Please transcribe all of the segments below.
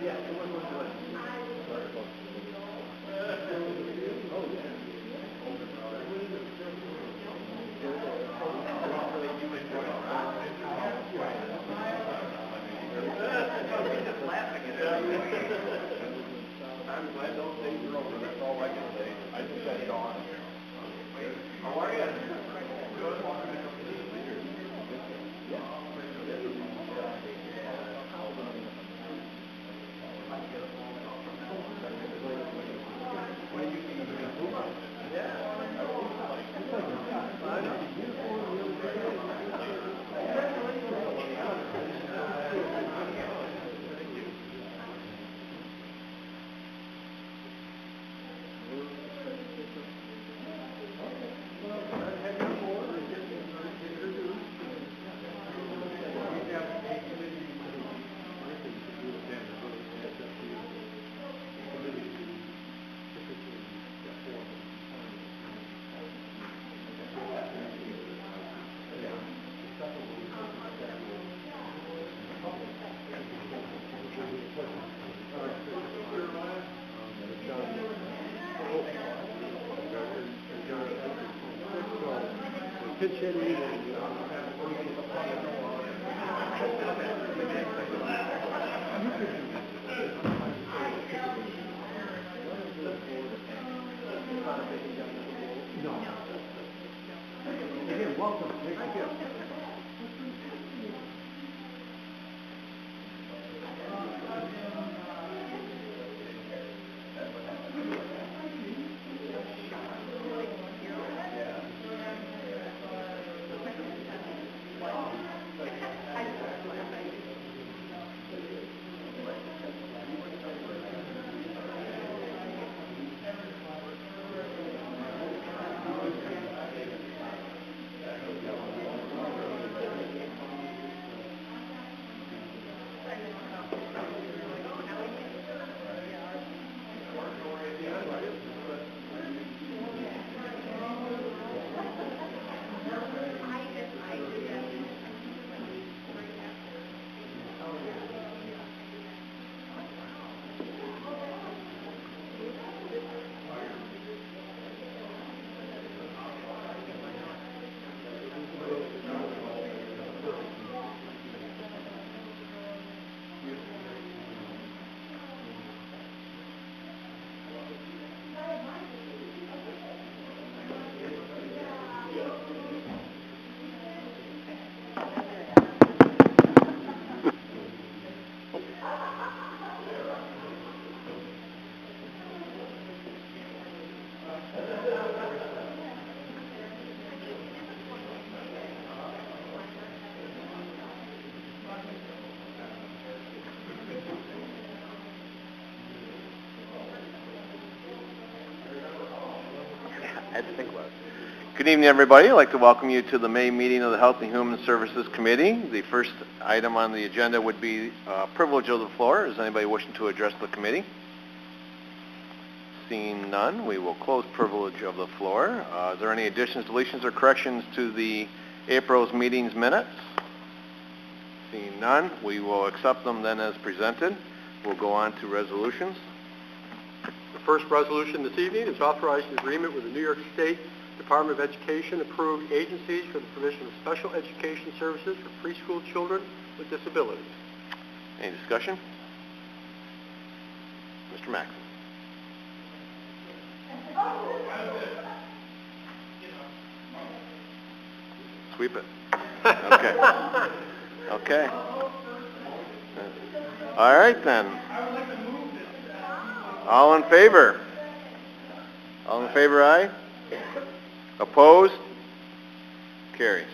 I'm glad those days are over. That's all I can say. I just got Dawn here. How are you? Good. Pitch hitting. No. Again, welcome. Thank you. Good evening, everybody. I'd like to welcome you to the May meeting of the Health and Human Services Committee. The first item on the agenda would be privilege of the floor. Is anybody wishing to address the committee? Seeing none, we will close privilege of the floor. Is there any additions, deletions, or corrections to the April's meetings minutes? Seeing none, we will accept them then as presented. We'll go on to resolutions. The first resolution this evening is authorizing agreement with the New York State Department of Education approved agencies for the provision of special education services for preschool children with disabilities. Any discussion? Mr. Maxson. Sweep it. Okay. Okay. All right then. All in favor? All in favor, aye? Opposed? Carries.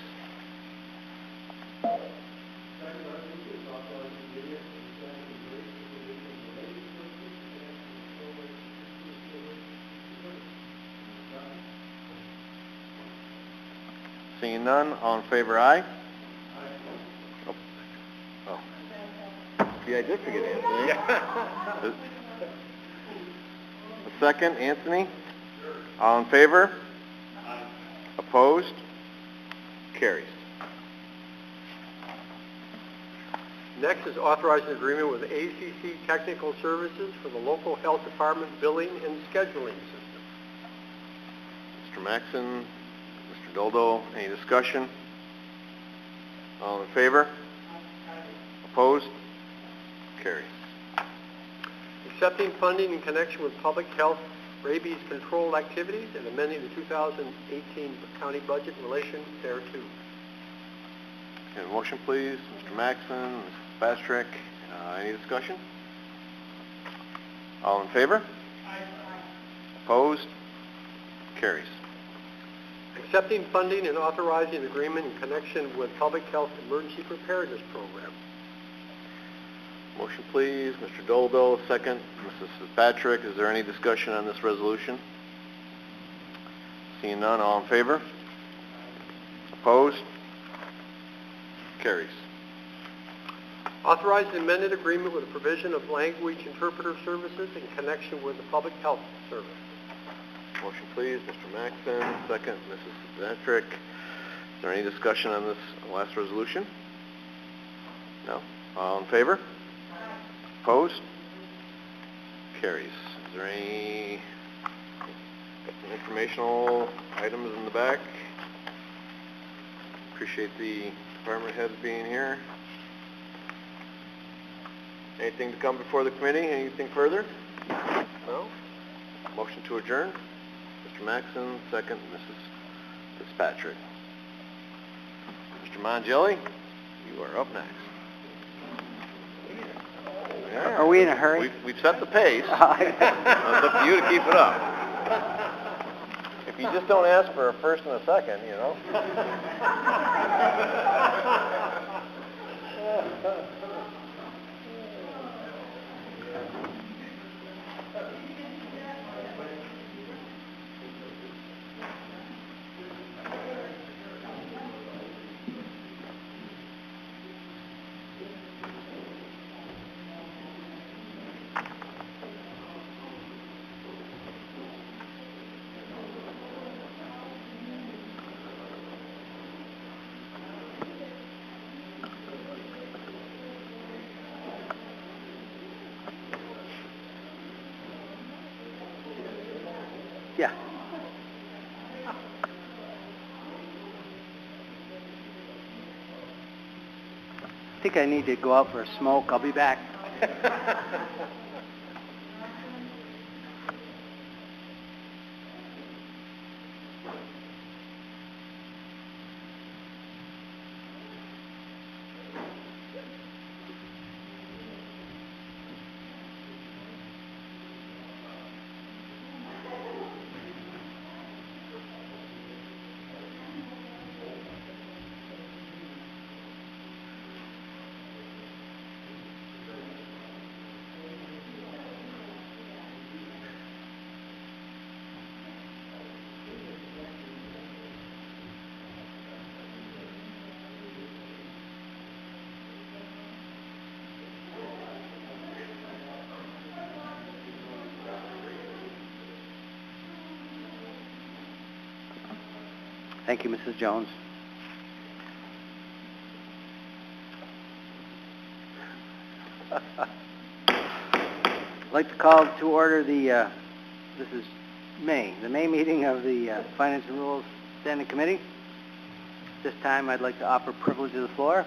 Seeing none, all in favor, aye? Oh. Oh. See, I did forget Anthony. Yeah. A second, Anthony? All in favor? Opposed? Carries. Next is authorizing agreement with ACC Technical Services for the local health department billing and scheduling system. Mr. Maxon, Mr. Doldo, any discussion? All in favor? Opposed? Carries. Accepting funding in connection with public health rabies control activities and amending the 2018 county budget in relation thereto. Okay, motion please. Mr. Maxon, Ms. Patrick, any discussion? All in favor? Opposed? Carries. Accepting funding and authorizing agreement in connection with public health emergency preparedness program. Motion please. Mr. Doldo, second. Mrs. Patrick, is there any discussion on this resolution? Seeing none, all in favor? Opposed? Carries. Authorizing amended agreement with the provision of language interpreter services in connection with the public health service. Motion please. Mr. Maxon, second. Mrs. Patrick, is there any discussion on this last resolution? No? All in favor? Opposed? Carries. Is there any informational items in the back? Appreciate the department heads being here. Anything to come before the committee? Anything further? No? Motion to adjourn. Mr. Maxon, second. Mrs. Fitzpatrick. Mr. Mongelli, you are up next. Yeah. Are we in a hurry? We've set the pace. It's up to you to keep it up. If you just don't ask for a first and a second, you know. Yeah. I think I need to go out for a smoke. I'll be back. Thank you, Mrs. Jones. I'd like to call to order the, this is the May meeting of the Finance and Rules Standing Committee. This time I'd like to offer privilege of the floor.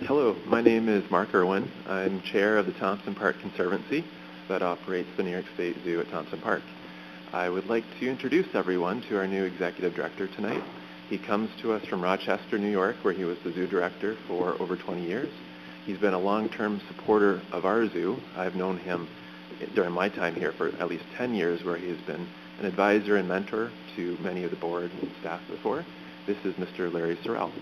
Hello, my name is Mark Irwin. I'm chair of the Thompson Park Conservancy that operates the New York State Zoo at Thompson Park. I would like to introduce everyone to our new executive director tonight. He comes to us from Rochester, New York, where he was the zoo director for over 20 years. He's been a long-term supporter of our zoo. I've known him during my time here for at least 10 years, where he has been an advisor and mentor to many of the board and staff before. This is Mr. Larry Sorrell.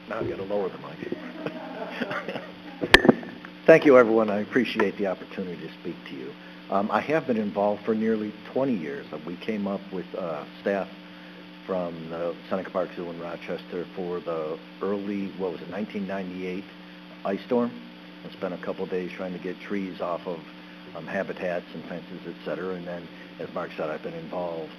Now I've got to lower the mic. Thank you, everyone. I appreciate the opportunity to speak to you. I have been involved for nearly 20 years. We came up with staff from the Seneca Park Zoo in Rochester for the early, 1998 ice storm. I spent a couple of days trying to get trees off of habitats and fences, et cetera. And then, as Mark said, I've been involved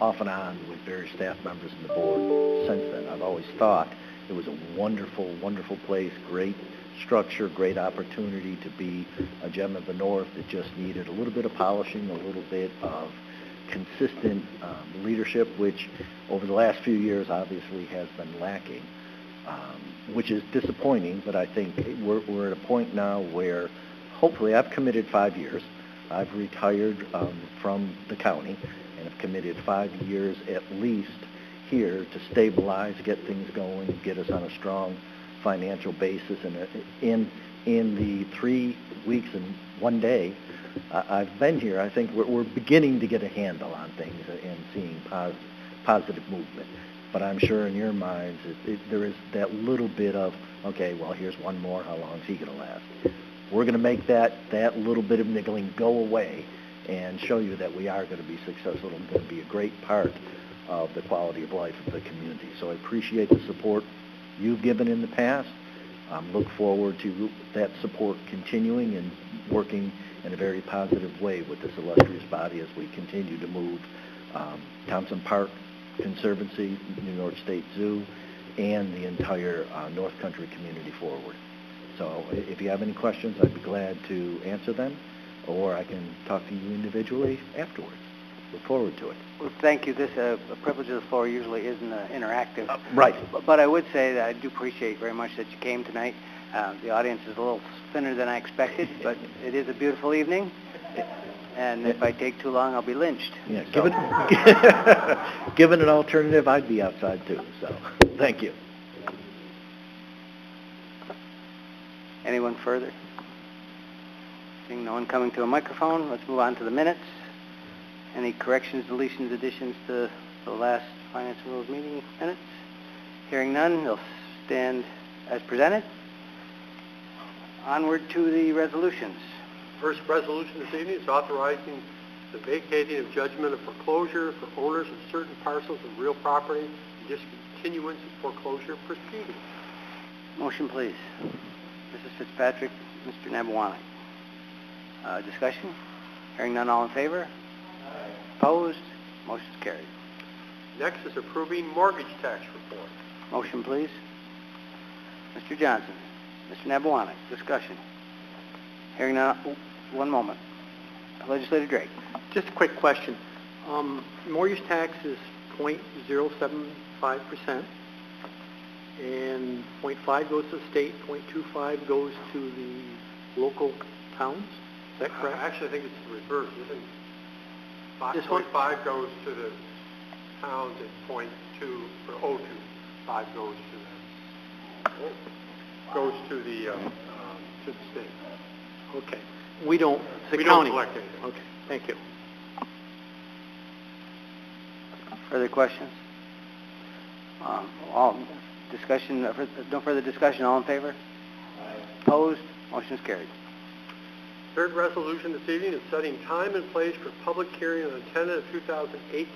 off and on with various staff members in the board since then. I've always thought it was a wonderful, wonderful place, great structure, great opportunity to be a gem of the North. It just needed a little bit of polishing, a little bit of consistent leadership, which over the last few years obviously has been lacking, which is disappointing, but I think we're at a point now where hopefully I've committed 5 years. I've retired from the county and have committed 5 years at least here to stabilize, get things going, get us on a strong financial basis. And in the 3 weeks and 1 day I've been here, I think we're beginning to get a handle on things and seeing positive movement. But I'm sure in your minds there is that little bit of, okay, well, here's one more. How long is he going to last? We're going to make that little bit of niggling go away and show you that we are going to be successful and going to be a great part of the quality of life of the community. So I appreciate the support you've given in the past. Look forward to that support continuing and working in a very positive way with this illustrious body as we continue to move Thompson Park Conservancy, New York State Zoo, and the entire North Country community forward. So if you have any questions, I'd be glad to answer them, or I can talk to you individually afterwards. Look forward to it. Well, thank you. This a privilege of the floor usually isn't interactive. Right. But I would say that I do appreciate very much that you came tonight. The audience is a little thinner than I expected, but it is a beautiful evening. And if I take too long, I'll be lynched. Yeah, So. given an alternative, I'd be outside too. So thank you. Anyone further? Seeing no one coming to a microphone, let's move on to the minutes. Any corrections, deletions, additions to the last Finance and Rules meeting minutes? Hearing none, they'll stand as presented. Onward to the resolutions. First resolution this evening is authorizing the vacating of judgment of foreclosure for owners of certain parcels of real property and discontinuance of foreclosure proceedings. Motion, please. Mrs. Fitzpatrick, Mr. Nabawanek. Discussion? Hearing none, all in favor? Opposed? Motion is carried. Next is approving mortgage tax report. Motion, please. Mr. Johnson. Mr. Nabawanek. Discussion. Hearing none. One moment. Legislator Drake. Just a quick question. Mortgage tax is 0.075%, and 0.5 goes to the state, 0.25 goes to the local towns. Is that correct? Actually, I think it's the reverse, isn't it? This one? 0.5 goes to the towns and 0.2 or 0.25 goes to the state. Okay. We don't, the We county. don't collect anything. Okay, thank you. Further questions? All discussion. No further discussion. All in favor? Opposed? Motion is carried. Third resolution this evening is setting time and place for public hearing on the tentative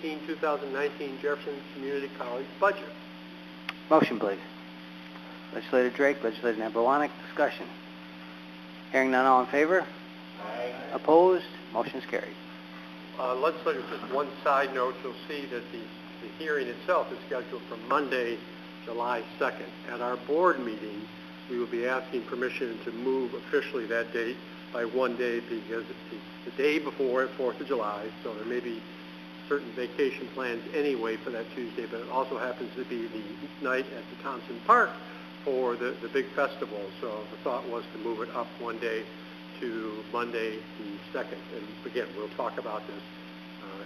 2018-2019 Jefferson Community College budget. Motion, please. Legislator Drake, Legislator Nabawanek. Discussion. Hearing none. All in favor? Opposed? Motion is carried. Legislator, just one side note, you'll see that the hearing itself is scheduled for Monday, July 2nd. At our board meeting, we will be asking permission to move officially that date by 1 day because it's the day before 4th of July, so there may be certain vacation plans anyway for that Tuesday, but it also happens to be the night at the Thompson Park for the big festival, so the thought was to move it up 1 day to Monday the 2nd. And again, we'll talk about this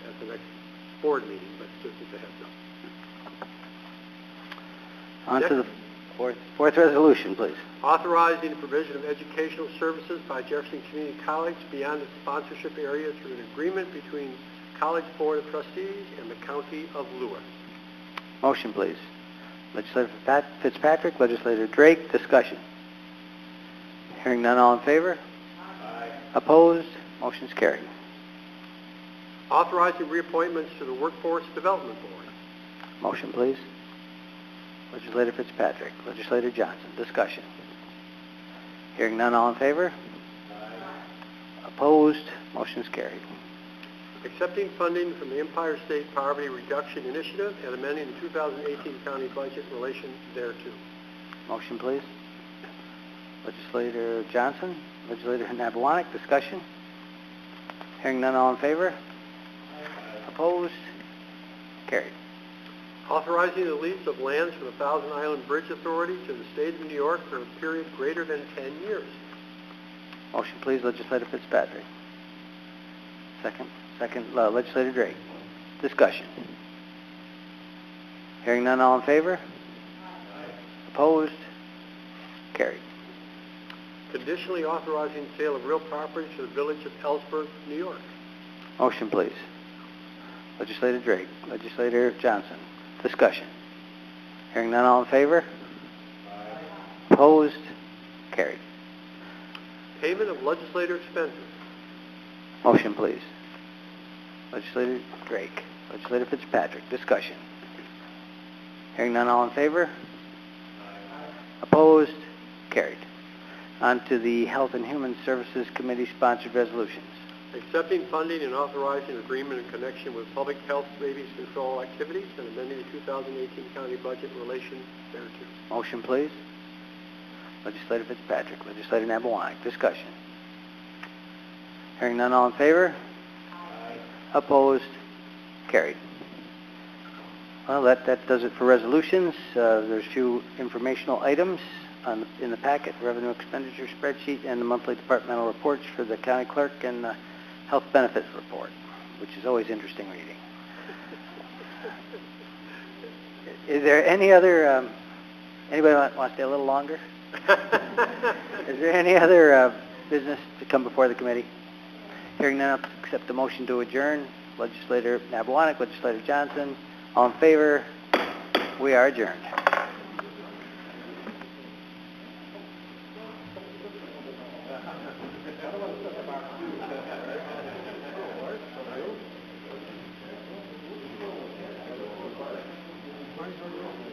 at the next board meeting, but just as a heads up. On to the fourth resolution, please. Authorizing the provision of educational services by Jefferson Community College beyond its sponsorship area through an agreement between College Board of Trustees and the County of Lewis. Motion, please. Legislator Fitzpatrick, Legislator Drake. Discussion. Hearing none. All in favor? Opposed? Motion is carried. Authorizing reappointments to the Workforce Development Board. Motion, please. Legislator Fitzpatrick, Legislator Johnson. Discussion. Hearing none. All in favor? Opposed? Motion is carried. Accepting funding from the Empire State Poverty Reduction Initiative and amending the 2018 county budget in relation thereto. Motion, please. Legislator Johnson, Legislator Nabawanek, discussion. Hearing none, all in favor? Opposed? Carried. Authorizing the lease of lands from the Thousand Island Bridge Authority to the state of New York for a period greater than 10 years. Motion, please, Legislator Fitzpatrick. Second, Legislator Drake. Discussion. Hearing none, all in favor? Opposed? Carried. Conditionally authorizing sale of real property to the village of Ellsberg, New York. Motion, please. Legislator Drake. Legislator Johnson. Discussion. Hearing none, all in favor? Opposed? Carried. Payment of legislator expenses. Motion, please. Legislator Drake. Legislator Fitzpatrick. Discussion. Hearing none, all in favor? Opposed? Carried. On to the Health and Human Services Committee-sponsored resolutions. Accepting funding and authorizing agreement in connection with public health rabies control activities and amending the 2018 county budget in relation thereto. Motion, please. Legislator Fitzpatrick. Legislator Nabawanek. Discussion. Hearing none, all in favor? Opposed? Carried. Well, that does it for resolutions. There's a few informational items in the packet, revenue expenditure spreadsheet and the monthly departmental reports for the county clerk and the health benefits report, which is always interesting reading. Is there any other, anybody want to stay a little longer? Is there any other business to come before the committee? Hearing none, I'll accept the motion to adjourn. Legislator Nabawanek, Legislator Johnson, all in favor? We are adjourned.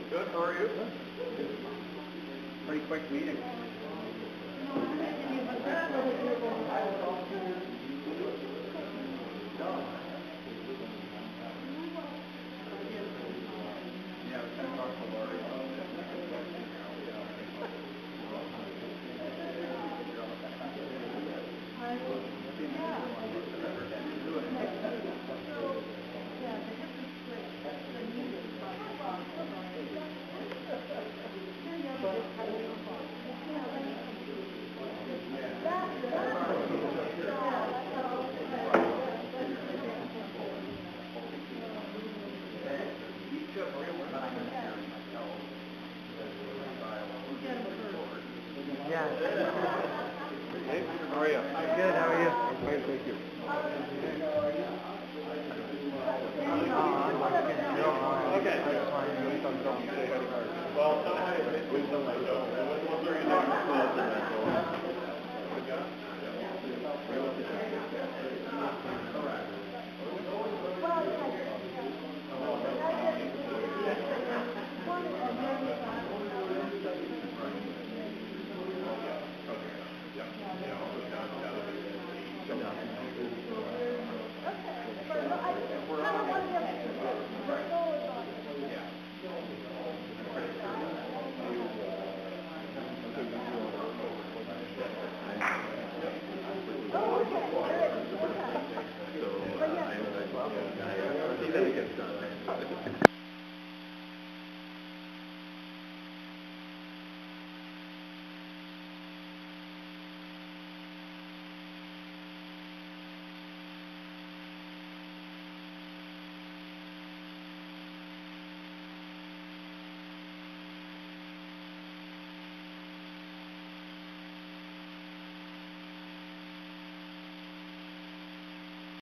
Good, how are you? Pretty quick meeting. Yeah. Hey, how are you? Good, how are you? I'm fine, thank you. Okay. Well, please don't